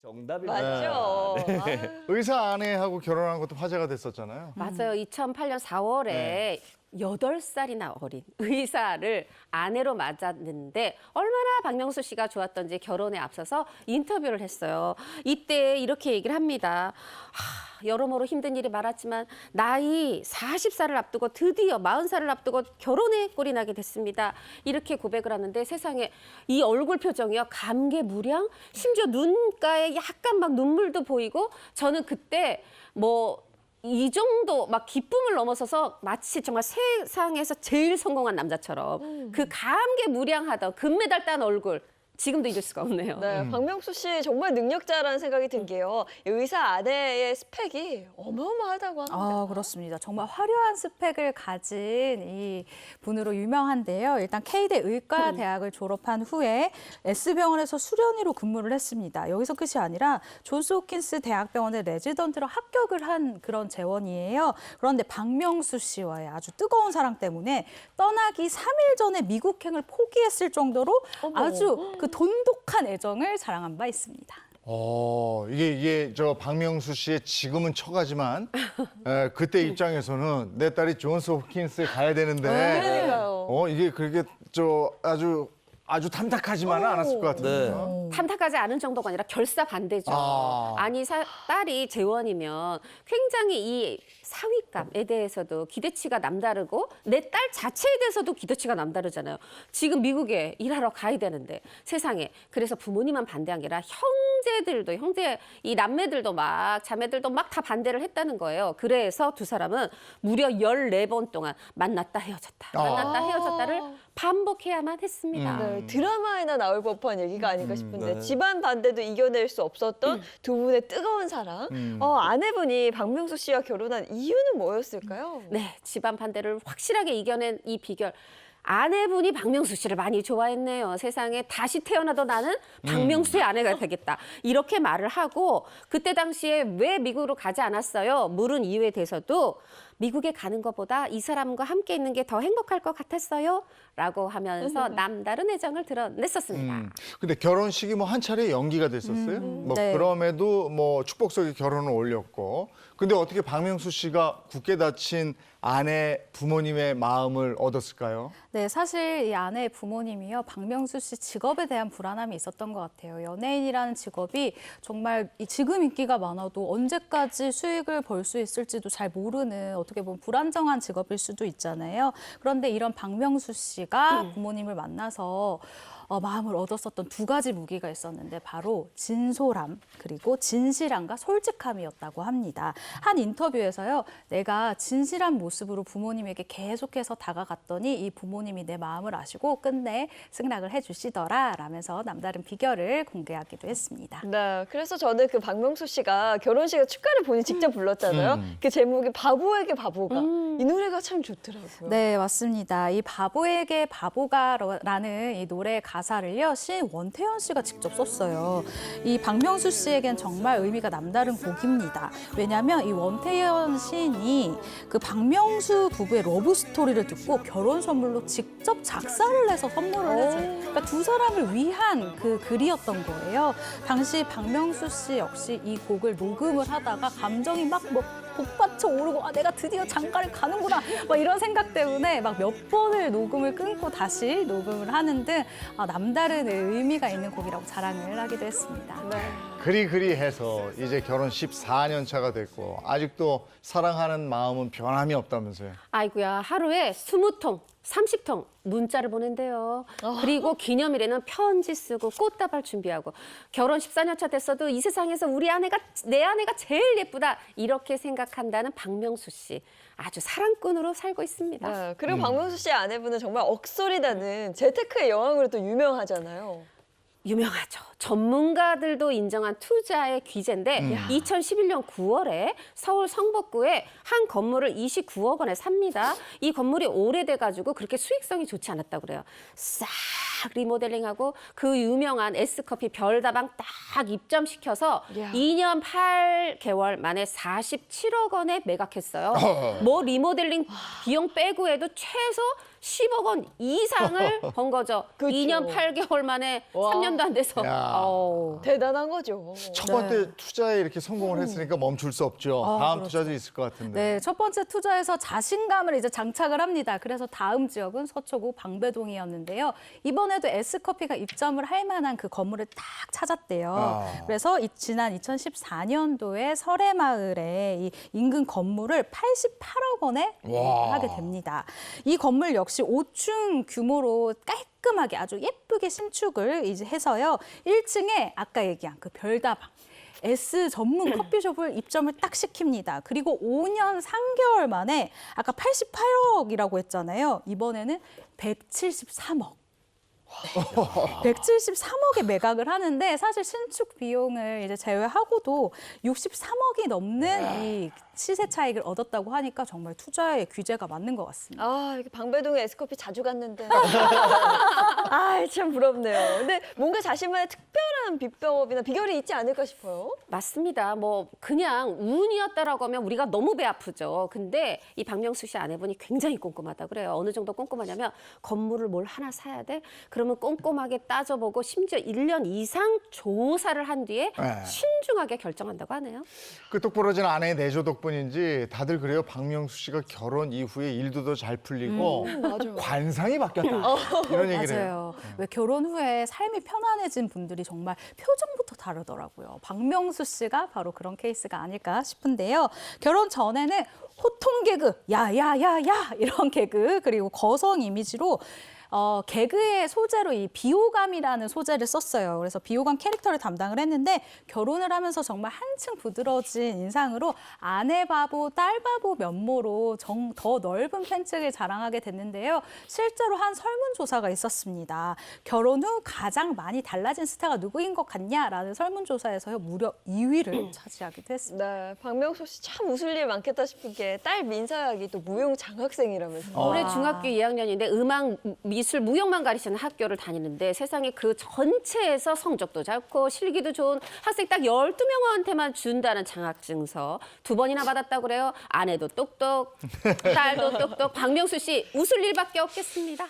정답입니다. 맞죠? 아유. 의사 아내하고 결혼한 것도 화제가 됐었잖아요. 맞아요. 2008년 4월에 네. 8살이나 어린 의사를 아내로 맞았는데 얼마나 박명수 씨가 좋았던지 결혼에 앞서서 인터뷰를 했어요. 이때 이렇게 얘기를 합니다. 여러모로 힘든 일이 많았지만 나이 40살을 앞두고 드디어 40살을 앞두고 결혼의 꼴이 나게 됐습니다. 이렇게 고백을 하는데 세상에 이 얼굴 표정이요. 감개무량, 심지어 눈가에 약간 막 눈물도 보이고 저는 그때 이 정도 막 기쁨을 넘어서서 마치 정말 세상에서 제일 성공한 남자처럼 그 감개무량하던 금메달 딴 얼굴 지금도 잊을 수가 없네요. 네, 박명수 씨 정말 능력자라는 생각이 든 게요. 의사 아내의 스펙이 어마어마하다고 합니다. 아, 그렇습니다. 정말 화려한 스펙을 가진 이 분으로 유명한데요. 일단 K대 의과대학을 졸업한 후에 S병원에서 수련의로 근무를 했습니다. 여기서 끝이 아니라 존스홉킨스 대학병원의 레지던트로 합격을 한 그런 재원이에요. 그런데 박명수 씨와의 아주 뜨거운 사랑 때문에 떠나기 3일 전에 미국행을 포기했을 정도로 아주 그 돈독한 애정을 자랑한 바 있습니다. 이게 저 박명수 씨의 지금은 처가지만 그때 입장에서는 내 딸이 존스 홉킨스에 가야 되는데 그러니까요. 이게 그렇게 아주 탐탁하지만은 않았을 것 같은데요. 탐탁하지 않은 정도가 아니라 결사 반대죠. 아니 딸이 재원이면 굉장히 이 사위감에 대해서도 기대치가 남다르고 내 딸 자체에 대해서도 기대치가 남다르잖아요. 지금 미국에 일하러 가야 되는데 세상에. 그래서 부모님만 반대한 게 아니라 이 남매들도 막 자매들도 막 다 반대를 했다는 거예요. 그래서 두 사람은 무려 14번 동안 만났다 헤어졌다를 반복해야만 했습니다. 네, 드라마에나 나올 법한 얘기가 아닐까 싶은데 집안 반대도 이겨낼 수 없었던 두 분의 뜨거운 사랑. 아내분이 박명수 씨와 결혼한 이유는 뭐였을까요? 네, 집안 반대를 확실하게 이겨낸 이 비결. 아내분이 박명수 씨를 많이 좋아했네요. 세상에 다시 태어나도 나는 박명수의 아내가 되겠다. 이렇게 말을 하고 그때 당시에 왜 미국으로 가지 않았어요? 물은 이유에 대해서도 미국에 가는 것보다 이 사람과 함께 있는 게 더 행복할 것 같았어요. 라고 하면서 남다른 애정을 드러냈었습니다. 근데 결혼식이 한 차례 연기가 됐었어요. 네. 그럼에도 축복속에 결혼을 올렸고. 근데 어떻게 박명수 씨가 굳게 닫힌 아내 부모님의 마음을 얻었을까요? 네, 사실 이 아내의 부모님이요. 박명수 씨 직업에 대한 불안함이 있었던 것 같아요. 연예인이라는 직업이 정말 지금 인기가 많아도 언제까지 수익을 벌 수 있을지도 잘 모르는 어떻게 보면 불안정한 직업일 수도 있잖아요. 그런데 이런 박명수 씨가 부모님을 만나서 마음을 얻었었던 두 가지 무기가 있었는데 바로 진솔함 그리고 진실함과 솔직함이었다고 합니다. 한 인터뷰에서요. 내가 진실한 모습으로 부모님에게 계속해서 다가갔더니 이 부모님이 내 마음을 아시고 끝내 승낙을 해주시더라 라면서 남다른 비결을 공개하기도 했습니다. 네, 그래서 저는 그 박명수 씨가 결혼식에 축가를 본인이 직접 불렀잖아요. 그 제목이 바보에게 바보가. 이 노래가 참 좋더라고요. 네, 맞습니다. 이 바보에게 바보가라는 이 노래 가사를요, 시인 원태현 씨가 직접 썼어요. 이 박명수 씨에겐 정말 의미가 남다른 곡입니다. 왜냐하면 이 원태현 시인이 그 박명수 부부의 러브 스토리를 듣고 결혼 선물로 직접 작사를 해서 선물을 해줘요. 그러니까 두 사람을 위한 그 글이었던 거예요. 당시 박명수 씨 역시 이 곡을 녹음을 하다가 감정이 막 복받쳐 오르고 내가 드디어 장가를 가는구나 막 이런 생각 때문에 막 몇 번을 녹음을 끊고 다시 녹음을 하는 등 남다른 의미가 있는 곡이라고 자랑을 하기도 했습니다. 네. 그리해서 이제 결혼 14년 차가 됐고 아직도 사랑하는 마음은 변함이 없다면서요. 아이고야, 하루에 20통, 30통 문자를 보낸대요. 그리고 기념일에는 편지 쓰고 꽃다발 준비하고 결혼 14년 차 됐어도 이 세상에서 내 아내가 제일 예쁘다 이렇게 생각한다는 박명수 씨. 아주 사랑꾼으로 살고 있습니다. 네, 그리고 박명수 씨의 아내분은 정말 억소리 나는 재테크의 여왕으로 또 유명하잖아요. 유명하죠. 전문가들도 인정한 투자의 귀재인데 2011년 9월에 서울 성북구에 한 건물을 29억 원에 삽니다. 이 건물이 오래돼가지고 그렇게 수익성이 좋지 않았다고 그래요. 싹 리모델링하고 그 유명한 S커피 별다방 딱 입점시켜서 2년 8개월 만에 47억 원에 매각했어요. 리모델링 비용 빼고 해도 최소 10억 원 이상을 번 거죠. 그쵸. 2년 8개월 만에 와. 3년도 안 돼서. 야. 어우. 대단한 거죠. 첫 번째 투자에 이렇게 성공을 했으니까 멈출 수 없죠. 다음 그렇죠. 투자도 있을 것 같은데. 네, 첫 번째 투자에서 자신감을 이제 장착을 합니다. 그래서 다음 지역은 서초구 방배동이었는데요. 이번에도 S커피가 입점을 할 만한 그 건물을 딱 찾았대요. 아. 그래서 지난 2014년도에 설해마을에 이 인근 건물을 88억 원에 와. 하게 됩니다. 이 건물 역시 5층 규모로 깔끔하게 아주 예쁘게 신축을 이제 해서요. 1층에 아까 얘기한 그 별다방. S 전문 커피숍을 입점을 딱 시킵니다. 그리고 5년 3개월 만에 아까 88억이라고 했잖아요. 이번에는 173억. 173억에 매각을 하는데 사실 신축 비용을 이제 제외하고도 63억이 넘는 이 시세 차익을 얻었다고 하니까 정말 투자의 귀재가 맞는 것 같습니다. 아, 이렇게 방배동에 에스커피 자주 갔는데. 아, 참 부럽네요. 근데 뭔가 자신만의 특별한 비법이나 비결이 있지 않을까 싶어요. 맞습니다. 뭐 그냥 운이었다라고 하면 우리가 너무 배 아프죠. 근데 이 박명수 씨 아내분이 굉장히 꼼꼼하다 그래요. 어느 정도 꼼꼼하냐면 건물을 뭘 하나 사야 돼? 그러면 꼼꼼하게 따져보고 심지어 1년 이상 조사를 한 뒤에 네. 신중하게 결정한다고 하네요. 그 똑부러진 아내의 내조 덕분인지 다들 그래요. 박명수 씨가 결혼 이후에 일도 더 잘 풀리고 맞아요. 관상이 바뀌었다. 이런 얘기를 해요. 맞아요. 왜 결혼 후에 삶이 편안해진 분들이 정말 표정부터 다르더라고요. 박명수 씨가 바로 그런 케이스가 아닐까 싶은데요. 결혼 전에는 호통 개그, 야야야야 이런 개그 그리고 거성 이미지로 개그의 소재로 이 비호감이라는 소재를 썼어요. 그래서 비호감 캐릭터를 담당을 했는데 결혼을 하면서 정말 한층 부드러워진 인상으로 아내 바보, 딸 바보 면모로 더 넓은 팬층을 자랑하게 됐는데요. 실제로 한 설문조사가 있었습니다. 결혼 후 가장 많이 달라진 스타가 누구인 것 같냐라는 설문조사에서 무려 2위를 차지하기도 했습니다. 네, 박명수 씨 참 웃을 일 많겠다 싶은 게 딸 민서양이 또 무용 장학생이라면서. 올해 중학교 2학년인데 음악, 미술, 무용만 가르치는 학교를 다니는데 세상에 그 전체에서 성적도 좋고 실기도 좋은 학생 딱 12명한테만 준다는 장학증서 2번이나 받았다고 그래요. 아내도 똑똑, 딸도 똑똑. 박명수 씨 웃을 일밖에 없겠습니다.